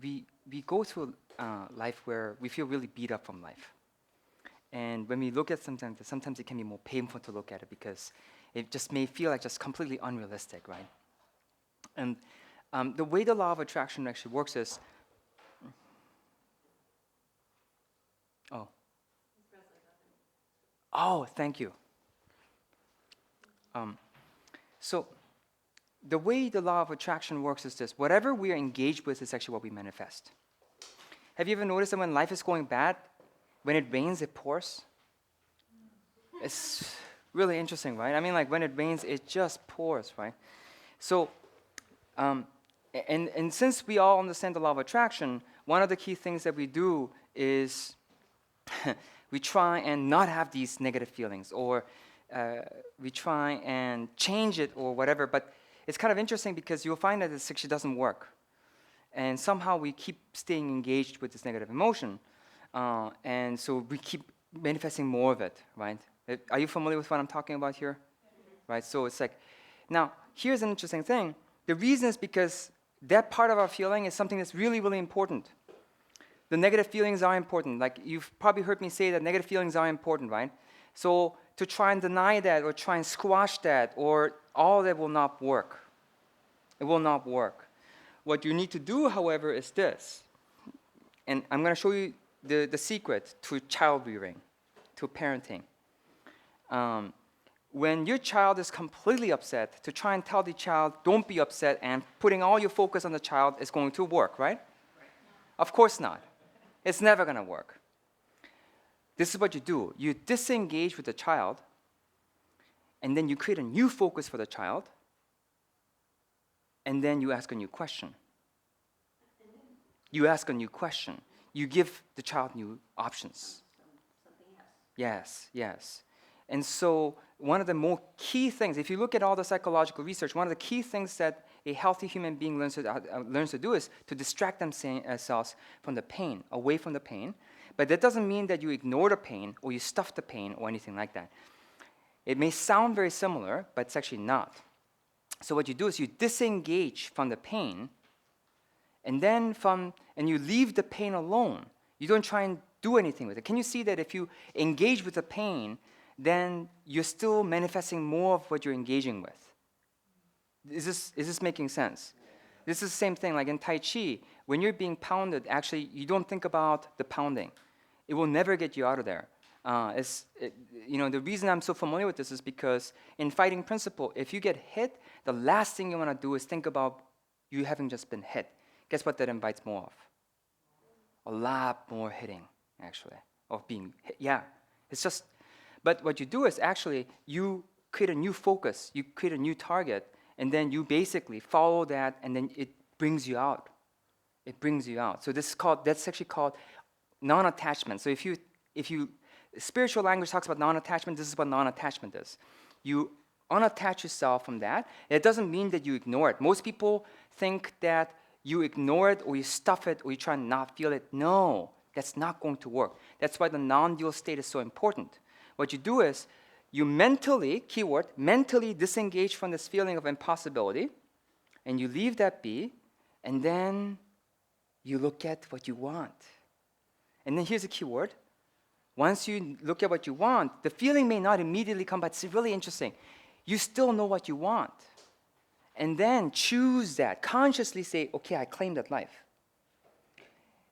we go through life where we feel really beat up from life. And when we look at sometimes it can be more painful to look at it because it just may feel like just completely unrealistic, right? And the way the law of attraction actually works is, oh, thank you. So the way the law of attraction works is this: whatever we are engaged with is actually what we manifest. Have you ever noticed that when life is going bad, when it rains, it pours? It's really interesting, right? I mean, like when it rains, it just pours, right? So, and since we all understand the law of attraction, one of the key things that we do is we try and not have these negative feelings, or we try and change it or whatever. But it's kind of interesting because you'll find that this actually doesn't work. And somehow we keep staying engaged with this negative emotion. And so we keep manifesting more of it, right? Are you familiar with what I'm talking about here? Right, so it's like, now, here's an interesting thing. The reason is because that part of our feeling is something that's really, really important. The negative feelings are important. Like, you've probably heard me say that negative feelings are important, right? So to try and deny that or try and squash that or all that will not work. It will not work. What you need to do, however, is this. And I'm going to show you the secret to child rearing, to parenting. When your child is completely upset, to try and tell the child, don't be upset, and putting all your focus on the child is going to work, right? Of course not. It's never going to work. This is what you do. You disengage with the child, and then you create a new focus for the child, and then you ask a new question. You ask a new question. You give the child new options. Yes, yes. And so one of the more key things, if you look at all the psychological research, one of the key things that a healthy human being learns to do is to distract themselves from the pain, away from the pain. But that doesn't mean that you ignore the pain or you stuff the pain or anything like that. It may sound very similar, but it's actually not. So what you do is you disengage from the pain, and you leave the pain alone. You don't try and do anything with it. Can you see that if you engage with the pain, then you're still manifesting more of what you're engaging with? Is this making sense? This is the same thing like in Tai Chi. When you're being pounded, actually, you don't think about the pounding. It will never get you out of there. The reason I'm so familiar with this is because in fighting principle, if you get hit, the last thing you want to do is think about you having just been hit. Guess what that invites more of? A lot more hitting, actually, of being hit. Yeah, it's just, but what you do is actually you create a new focus, you create a new target, and then you basically follow that, and then it brings you out. It brings you out. So that's actually called non-attachment. So if you spiritual language talks about non-attachment, this is what non-attachment is. You unattach yourself from that. It doesn't mean that you ignore it. Most people think that you ignore it or you stuff it or you try and not feel it. No, that's not going to work. That's why the non-dual state is so important. What you do is you mentally, keyword, mentally disengage from this feeling of impossibility, and you leave that be, and then you look at what you want. And then here's a keyword. Once you look at what you want, the feeling may not immediately come, but it's really interesting. You still know what you want. And then choose that. Consciously say, okay, I claim that life.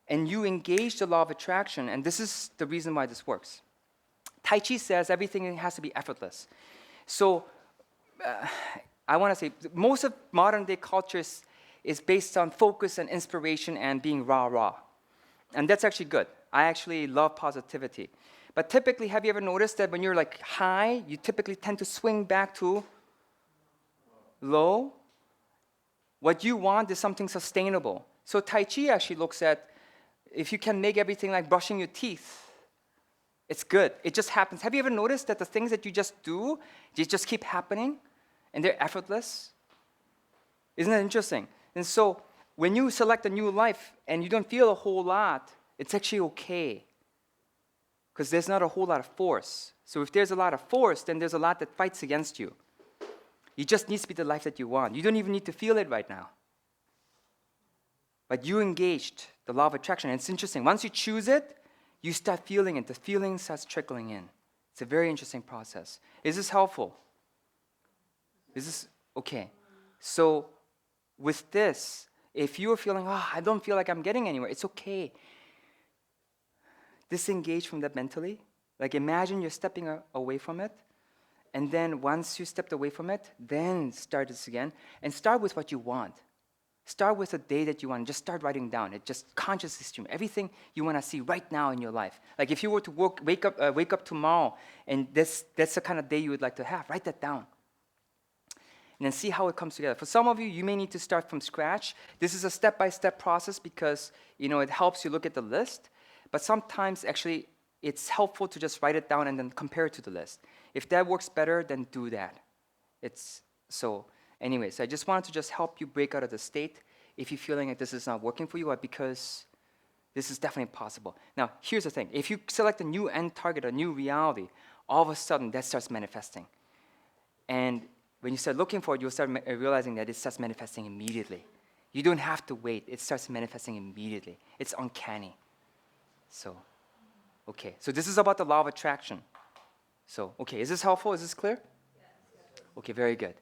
And you engage the law of attraction, and this is the reason why this works. Tai Chi says everything has to be effortless. So I want to say most of modern day cultures is based on focus and inspiration and being rah-rah. And that's actually good. I actually love positivity. But typically, have you ever noticed that when you're like high, you typically tend to swing back to low? What you want is something sustainable. So Tai Chi actually looks at if you can make everything like brushing your teeth, it's good. It just happens. Have you ever noticed that the things that you just do, they just keep happening and they're effortless? Isn't that interesting? And so when you select a new life and you don't feel a whole lot, it's actually okay because there's not a whole lot of force. So if there's a lot of force, then there's a lot that fights against you. It just needs to be the life that you want. You don't even need to feel it right now. But you engaged the law of attraction. And it's interesting. Once you choose it, you start feeling it. The feeling starts trickling in. It's a very interesting process. Is this helpful? Is this okay? So with this, if you're feeling, I don't feel like I'm getting anywhere, it's okay. Disengage from that mentally. Like imagine you're stepping away from it. And then once you stepped away from it, then start this again. And start with what you want. Start with a day that you want. Just start writing down it. Just consciously stream everything you want to see right now in your life. Like if you were to wake up tomorrow, and that's the kind of day you would like to have. Write that down, and then see how it comes together. For some of you, you may need to start from scratch. This is a step-by-step process because it helps you look at the list. But sometimes actually it's helpful to just write it down and then compare it to the list. If that works better, then do that. Anyways, I just wanted to just help you break out of the state if you're feeling like this is not working for you, or because this is definitely possible. Now, here's the thing. If you select a new end target, a new reality, all of a sudden that starts manifesting. And when you start looking for it, you'll start realizing that it starts manifesting immediately. You don't have to wait. It starts manifesting immediately. It's uncanny. So this is about the law of attraction. So, is this helpful? Is this clear? Okay, very good.